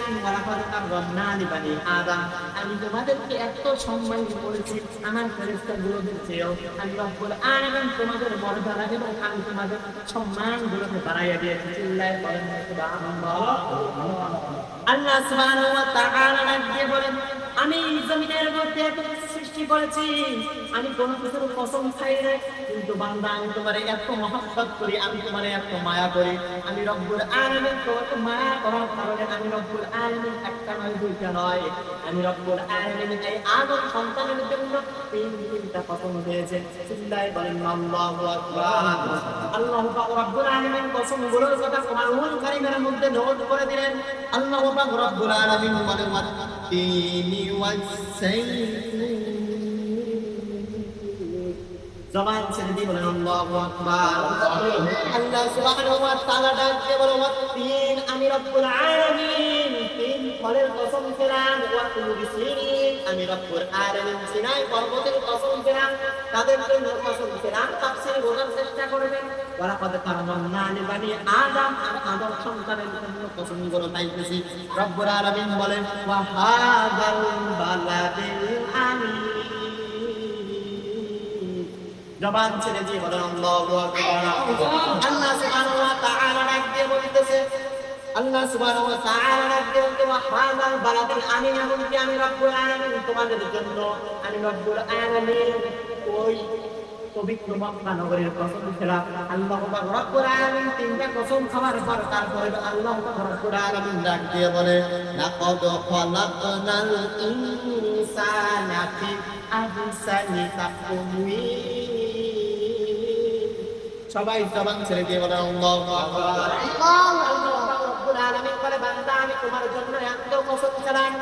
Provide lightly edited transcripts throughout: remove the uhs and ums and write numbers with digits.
আলামিন ওয়ালাকাদ কাররামনা লিবানি আদম, আমি তোমাদেরকে এত সম্মান করেছি আমার ফেরেশতাগুলোদের চেয়েও। আমি রব্বুল আলামিন তোমাদের মর্যাদা এবং আমি তোমাদের সম্মানগুলোকে বাড়াইয়া দিয়েছি। চিল্লায়ে বলেন সুবহানাল্লাহ। আল্লাহ সুবহানাহু ওয়া তাআলা ডাক দিয়ে বলেন, আমি জমিনের মধ্যে এত সৃষ্টি করেছি, আমি কোনো কিছুর কসম খাই না, কিন্তু বান্দা আমি তোমারে এত মহব্বত করি, আমি তোমারে এত মায়া করি। আমি রব্বুল আলামিন তোমাকে মায়া করার কারণে আমি রব্বুল আলামিন একটা নয় দুইটা নয়, আমি রব্বুল আলামিন এই আদম সন্তানের জন্য তিনটা কসম দিয়েছে। চিল্লায়ে বলেন আল্লাহু আকবার। আল্লাহু পাক রব্বুল আলামিন কসমগুলোর কথা কোরআনুল কারীমের মধ্যে নোট করে দিলেন। আল্লাহু পাক রব্বুল আলামিন বলেন ওয়াত-তিনি ওয়াস-সাইতুন, জবান ছেড়ে দিয়ে বলেন আল্লাহু আকবার। আল্লাহ সুবহানাহু ওয়া তাআলা ডাক দিয়ে বলেন ওয়াত-তিন, আমি রব্বুল আলামিন তিন ফলের কসম খেলাম। ওয়া-তুরি সিনিন, আমি রব্বুল আলামিন সিনাই পর্বতের কসম খেলাম। তাদের জন্য কসম খেলাম, তাফসীর বোঝার চেষ্টা করবেন। ওয়ালাকাদ কাররামনা লিবানি আদম, আর আদম সন্তানের জন্য কসমগুলো পাইতেছি। রব্বুল আলামিন বলেন ওয়া হাযাল বালাদিল আমিন, জবান ছেড়ে দিয়ে বলেন আল্লাহু আকবার। আল্লাহ সুবহানাহু ওয়া তাআলা ডাক দিয়ে বলতেছে, আল্লাহ সুবহানাহু ওয়া তাআলা ডাক দিয়ে বলতে ওয়া হাযাল বালাদিল আমিন, এমনকি আমি রব্বুল আলামিন তোমাদের জন্য, আমি রব্বুল আলামিন ওই পবিত্র মক্কা নগরীর কসম খেলাম। আল্লাহ পাক রব্বুল আলামিন তিনটা কসম খাওয়ার পর তারপরে আল্লাহ পাক রব্বুল আলামিন ডাক দিয়ে বলে লাকাদ খালাকনাল ইনসানা ফি আহসানি তাকওয়িম। সবাই জবান ছেড়ে দিয়ে বলে আল্লাহু আকবার। আল্লাহ রব্বুল আলামিন বলে বান্দা আমি তোমার জন্য এত কসম খেলাম,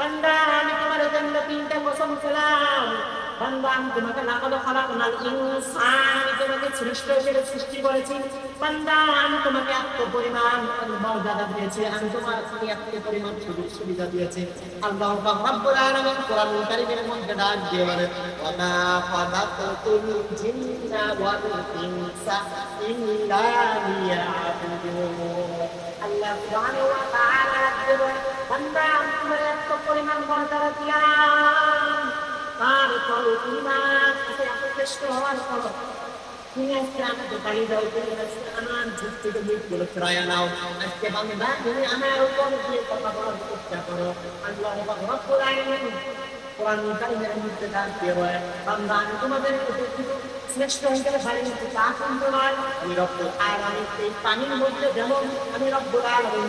বান্দা আমি তোমার জন্য তিনটা কসম খেলাম। বান্দা আমি তোমাকে লাকাদ খালাকনাল ইনসান, আমি তোমাকে সৃষ্টি করেছি। বান্দা আমি তোমাকে এত পরিমাণ মর্যাদা দিয়েছি, আমি তোমাকে এত পরিমাণ সুযোগ সুবিধা দিয়েছি। আল্লাহ পাক রব্বুল আলামিন কোরআনুল কারীমের মধ্যে ডাক দিয়ে বলে ওয়া মা খালাকতুল জিন্না ওয়াল ইনসা ইল্লা লিয়াবুদুন। আল্লাহ সুবহানাহু ওয়া তাআলা ডাক দিয়ে বলে বান্দা আমি তোমার এত পরিমাণ মর্যাদা দিলাম, তারপরও তুমি এত কষ্ট হওয়ার পর তুমি আজকে আমাকে গালি দাও, তুমি আজকে আমার ঝুঁক থেকে মুখগুলো ফিরাইয়া নাও। আজকে বান্দা তুমি আমার উপর দিয়ে কথা বলার চেষ্টা করো। আল্লাহ পাক রব্বুল আলামিন কোরআনুল কারীমের মধ্যে ডাক দিয়ে বলে বান্দা আমি তোমাদের শ্রেষ্ঠ হিসেবে বাড়িয়ে তা কিন্তু নয়, আমি রব্বুল আলামিন এই পানির মধ্যে যেমন আমি রব্বুল আলামিন